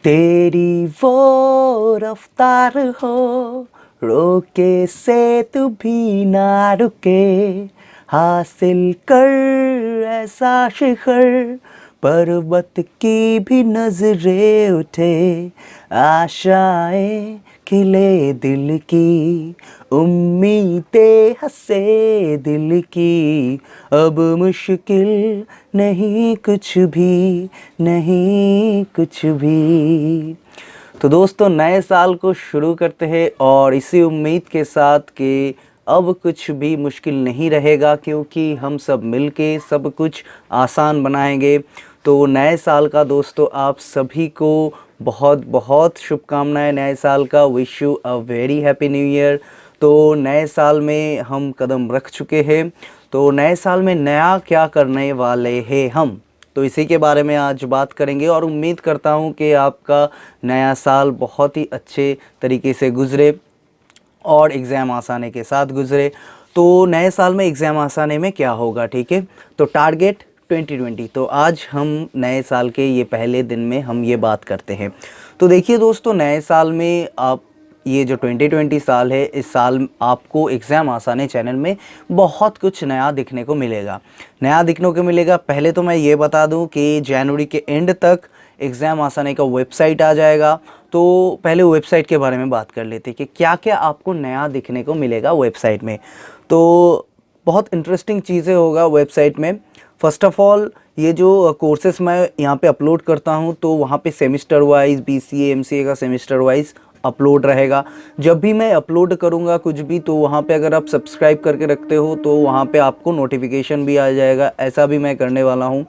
तेरी वो रफ्तार हो, रोके से तू भी ना रुके, हासिल कर ऐसा शिखर, पर्वत की भी नजरें उठे, आशाएं खिले दिल की, उम्मीदें हंसे दिल की, अब मुश्किल नहीं कुछ भी, नहीं कुछ भी। तो दोस्तों नए साल को शुरू करते हैं और इसी उम्मीद के साथ कि अब कुछ भी मुश्किल नहीं रहेगा, क्योंकि हम सब मिलके सब कुछ आसान बनाएंगे। तो नए साल का दोस्तों आप सभी को बहुत बहुत शुभकामनाएं नए साल का। Wish you a very happy new year. तो नए साल में हम कदम रख चुके हैं, तो नए साल में नया क्या करने वाले हैं हम, तो इसी के बारे में आज बात करेंगे। और उम्मीद करता हूँ कि आपका नया साल बहुत ही अच्छे तरीके से गुजरे और एग्ज़ाम आसानी के साथ गुजरे। तो नए साल में एग्ज़ाम आसानी में क्या होगा, ठीक है। तो टारगेट 2020, तो आज हम नए साल के ये पहले दिन में हम ये बात करते हैं। तो देखिए दोस्तों, नए साल में आप ये जो 2020 साल है, इस साल आपको एग्ज़ाम आसानी चैनल में बहुत कुछ नया दिखने को मिलेगा। नया दिखने को मिलेगा। पहले तो मैं ये बता दूं कि जनवरी के एंड तक एग्ज़ाम आसानी का वेबसाइट आ जाएगा। तो पहले वेबसाइट के बारे में बात कर लेते हैं कि क्या क्या आपको नया दिखने को मिलेगा वेबसाइट में। तो बहुत इंटरेस्टिंग चीज़ें होगा वेबसाइट में। फ़र्स्ट ऑफ़ ऑल, ये जो कोर्सेस मैं यहाँ पे अपलोड करता हूँ, तो वहाँ पे सेमिस्टर वाइज बीसीए एमसीए का सेमिस्टर वाइज अपलोड रहेगा। जब भी मैं अपलोड करूँगा कुछ भी, तो वहाँ पे अगर आप सब्सक्राइब करके रखते हो तो वहाँ पे आपको नोटिफिकेशन भी आ जाएगा। ऐसा भी मैं करने वाला हूँ।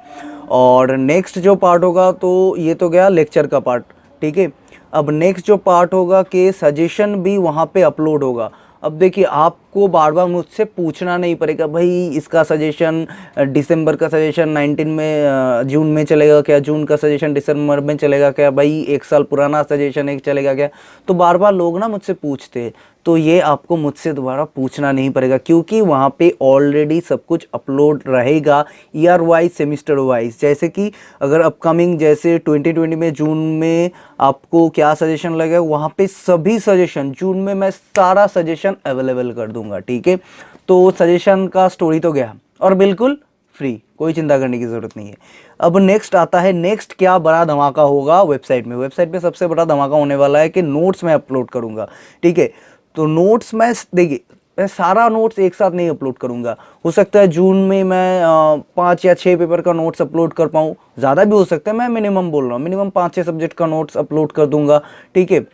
और नेक्स्ट जो पार्ट होगा, तो ये तो गया लेक्चर का पार्ट, ठीक है। अब नेक्स्ट जो पार्ट होगा कि सजेशन भी वहाँ पे अपलोड होगा। अब देखिए, आपको बार बार मुझसे पूछना नहीं पड़ेगा, भाई इसका सजेशन दिसंबर का सजेशन 19 में जून में चलेगा क्या, जून का सजेशन दिसंबर में चलेगा क्या, भाई एक साल पुराना सजेशन एक चलेगा क्या। तो बार बार लोग ना मुझसे पूछते हैं, तो ये आपको मुझसे दोबारा पूछना नहीं पड़ेगा, क्योंकि वहाँ पे ऑलरेडी सब कुछ अपलोड रहेगा ईयर वाइज सेमिस्टर वाइज। जैसे कि अगर अपकमिंग जैसे 2020 में जून में आपको क्या सजेशन लगेगा, वहाँ पे सभी सजेशन जून में मैं सारा सजेशन अवेलेबल कर दूंगा, ठीक है। तो सजेशन का स्टोरी तो गया, और बिल्कुल फ्री, कोई चिंता करने की ज़रूरत नहीं है। अब नेक्स्ट आता है, नेक्स्ट क्या बड़ा धमाका होगा वेबसाइट में। वेबसाइट पे सबसे बड़ा धमाका होने वाला है कि नोट्स मैं अपलोड करूंगा, ठीक है। तो नोट्स मैं देखिए, मैं सारा नोट्स एक साथ नहीं अपलोड करूंगा। हो सकता है जून में मैं 5 या 6 पेपर का नोट्स अपलोड कर पाऊँ, ज़्यादा भी हो सकता है। मैं मिनिमम बोल रहा हूँ, मिनिमम 5-6 सब्जेक्ट का नोट्स अपलोड कर दूंगा, ठीक है।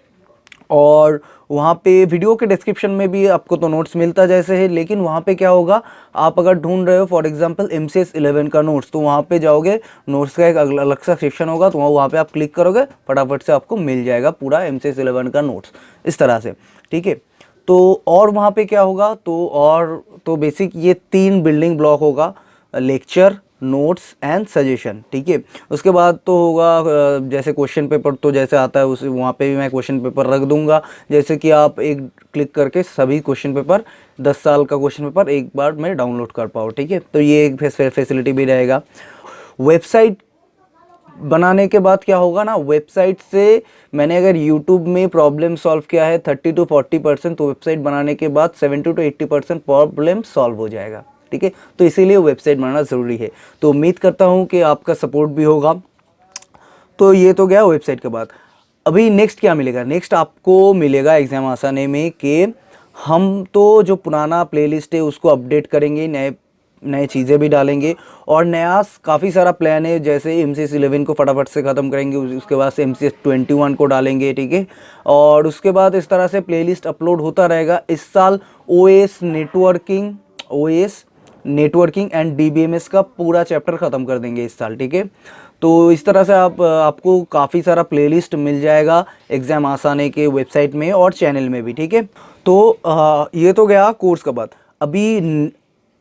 और वहाँ पे वीडियो के डिस्क्रिप्शन में भी आपको तो नोट्स मिलता जैसे है, लेकिन वहाँ पे क्या होगा, आप अगर ढूंढ रहे हो फॉर एग्जांपल MCS 11 का नोट्स, तो वहाँ पे जाओगे, नोट्स का एक अलग सा सेक्शन होगा, तो वहाँ पे आप क्लिक करोगे, फटाफट से आपको मिल जाएगा पूरा MCS 11 का नोट्स, इस तरह से, ठीक है। तो और वहाँ पे क्या होगा, तो बेसिक ये 3 बिल्डिंग ब्लॉक होगा, लेक्चर, नोट्स एंड सजेशन, ठीक है। उसके बाद तो होगा जैसे क्वेश्चन पेपर, तो जैसे आता है उस वहाँ पे भी मैं क्वेश्चन पेपर रख दूंगा, जैसे कि आप एक क्लिक करके सभी क्वेश्चन पेपर 10 साल का क्वेश्चन पेपर एक बार में डाउनलोड कर पाओ, ठीक है। तो ये एक फैसिलिटी भी रहेगा। वेबसाइट बनाने के बाद क्या होगा ना, वेबसाइट से मैंने अगर यूट्यूब में प्रॉब्लम सॉल्व किया है 30 to 40%, तो वेबसाइट बनाने के बाद 70 to 80% प्रॉब्लम सॉल्व हो जाएगा, ठीक है। तो इसीलिए वेबसाइट बनाना ज़रूरी है। तो उम्मीद करता हूँ कि आपका सपोर्ट भी होगा। तो ये तो गया वेबसाइट के बाद। अभी नेक्स्ट क्या मिलेगा, नेक्स्ट आपको मिलेगा एग्ज़ाम आसानी में कि हम तो जो पुराना प्लेलिस्ट है उसको अपडेट करेंगे, नए नए चीज़ें भी डालेंगे, और नया काफ़ी सारा प्लान है। जैसे MCS 11 को फटाफट से ख़त्म करेंगे, उसके बाद से MCS 21 को डालेंगे, ठीक है। और उसके बाद इस तरह से प्लेलिस्ट अपलोड होता रहेगा। इस साल OS नेटवर्किंग एंड DBMS का पूरा चैप्टर ख़त्म कर देंगे इस साल, ठीक है। तो इस तरह से आपको काफ़ी सारा प्लेलिस्ट मिल जाएगा एग्ज़ाम आसानी के वेबसाइट में और चैनल में भी, ठीक है। तो ये तो गया कोर्स का बात। अभी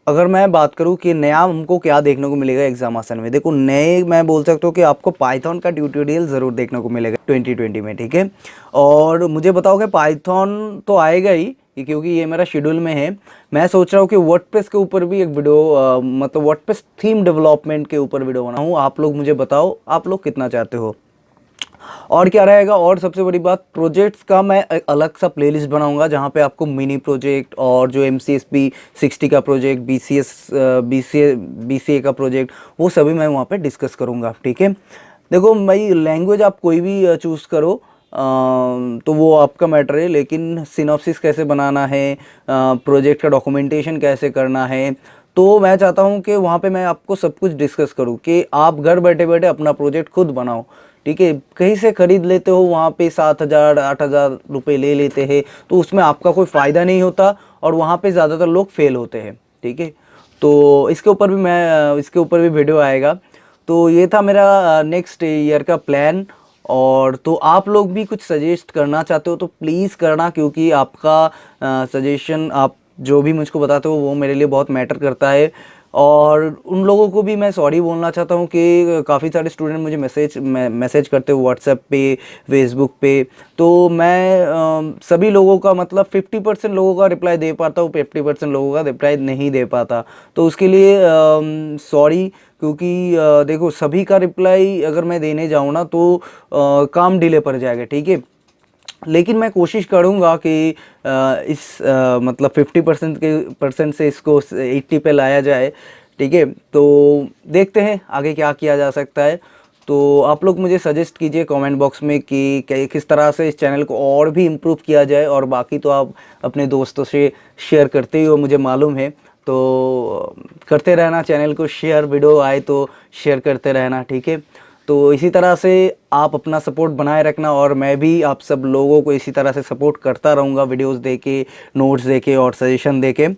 अगर मैं बात करूं कि नया हमको क्या देखने को मिलेगा एग्जाम आसान में, देखो नए मैं बोल सकता हूं कि आपको पाइथन का ट्यूटोरियल ज़रूर देखने को मिलेगा 2020 में, ठीक है। और मुझे बताओ कि पाइथन तो आएगा ही, क्योंकि ये मेरा शेड्यूल में है। मैं सोच रहा हूँ कि वर्डप्रेस के ऊपर भी एक वीडियो मतलब वर्डप्रेस थीम डेवलपमेंट के ऊपर वीडियो बनाऊँ। आप लोग मुझे बताओ, आप लोग कितना चाहते हो। और क्या रहेगा, और सबसे बड़ी बात, प्रोजेक्ट्स का मैं अलग सा प्लेलिस्ट बनाऊंगा जहाँ पे आपको मिनी प्रोजेक्ट और जो MCSP 60 का प्रोजेक्ट, BCA का प्रोजेक्ट, वो सभी मैं वहाँ पे डिस्कस करूँगा। ठीक है, देखो भाई, लैंग्वेज आप कोई भी चूज़ करो, तो वो आपका मैटर है, लेकिन सिनॉप्सिस कैसे बनाना है, प्रोजेक्ट का डॉक्यूमेंटेशन कैसे करना है, तो मैं चाहता हूँ कि वहाँ पे मैं आपको सब कुछ डिस्कस करूँ कि आप घर बैठे बैठे अपना प्रोजेक्ट खुद बनाओ। ठीक है, कहीं से ख़रीद लेते हो, वहाँ पे 7,000 8,000 रुपये ले लेते हैं, तो उसमें आपका कोई फ़ायदा नहीं होता और वहाँ पे ज़्यादातर लोग फेल होते हैं। ठीक है, तो इसके ऊपर भी वीडियो आएगा। तो ये था मेरा नेक्स्ट ईयर का प्लान। और तो आप लोग भी कुछ सजेस्ट करना चाहते हो तो प्लीज़ करना, क्योंकि आपका सजेशन, आप जो भी मुझको बताते हो वो मेरे लिए बहुत मैटर करता है। और उन लोगों को भी मैं सॉरी बोलना चाहता हूँ कि काफ़ी सारे स्टूडेंट मुझे मैसेज करते हो व्हाट्सएप पे, फेसबुक पे, तो मैं सभी लोगों का, मतलब 50% लोगों का रिप्लाई दे पाता हूँ, 50% लोगों का रिप्लाई नहीं दे पाता, तो उसके लिए सॉरी। क्योंकि देखो, सभी का रिप्लाई अगर मैं देने जाऊँ ना तो काम डिले पड़ जाएगा। ठीक है, लेकिन मैं कोशिश करूँगा कि मतलब 50% से इसको 80 पे लाया जाए। ठीक है, तो देखते हैं आगे क्या किया जा सकता है। तो आप लोग मुझे सजेस्ट कीजिए कमेंट बॉक्स में कि किस तरह से इस चैनल को और भी इम्प्रूव किया जाए, और बाकी तो आप अपने दोस्तों से शेयर करते ही हो, मुझे मालूम है। तो करते रहना, चैनल को शेयर, वीडियो आए तो शेयर करते रहना। ठीक है, तो इसी तरह से आप अपना सपोर्ट बनाए रखना, और मैं भी आप सब लोगों को इसी तरह से सपोर्ट करता रहूँगा, वीडियोस देके, नोट्स देके और सजेशन देके।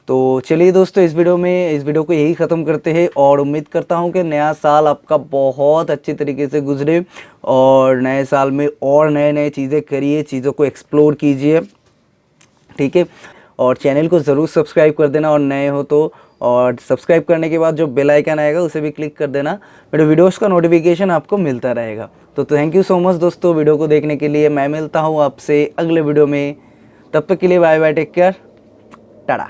तो चलिए दोस्तों, इस वीडियो को यही ख़त्म करते हैं, और उम्मीद करता हूँ कि नया साल आपका बहुत अच्छे तरीके से गुजरे, और नए साल में और नए नए चीज़ें करिए, चीज़ों को एक्सप्लोर कीजिए। ठीक है, और चैनल को ज़रूर सब्सक्राइब कर देना और नए हो तो, और सब्सक्राइब करने के बाद जो बेल आइकन आएगा उसे भी क्लिक कर देना, मेरे वीडियोस का नोटिफिकेशन आपको मिलता रहेगा। तो थैंक यू सो मच दोस्तों वीडियो को देखने के लिए। मैं मिलता हूँ आपसे अगले वीडियो में, तब तक के लिए bye bye, take care, Tata.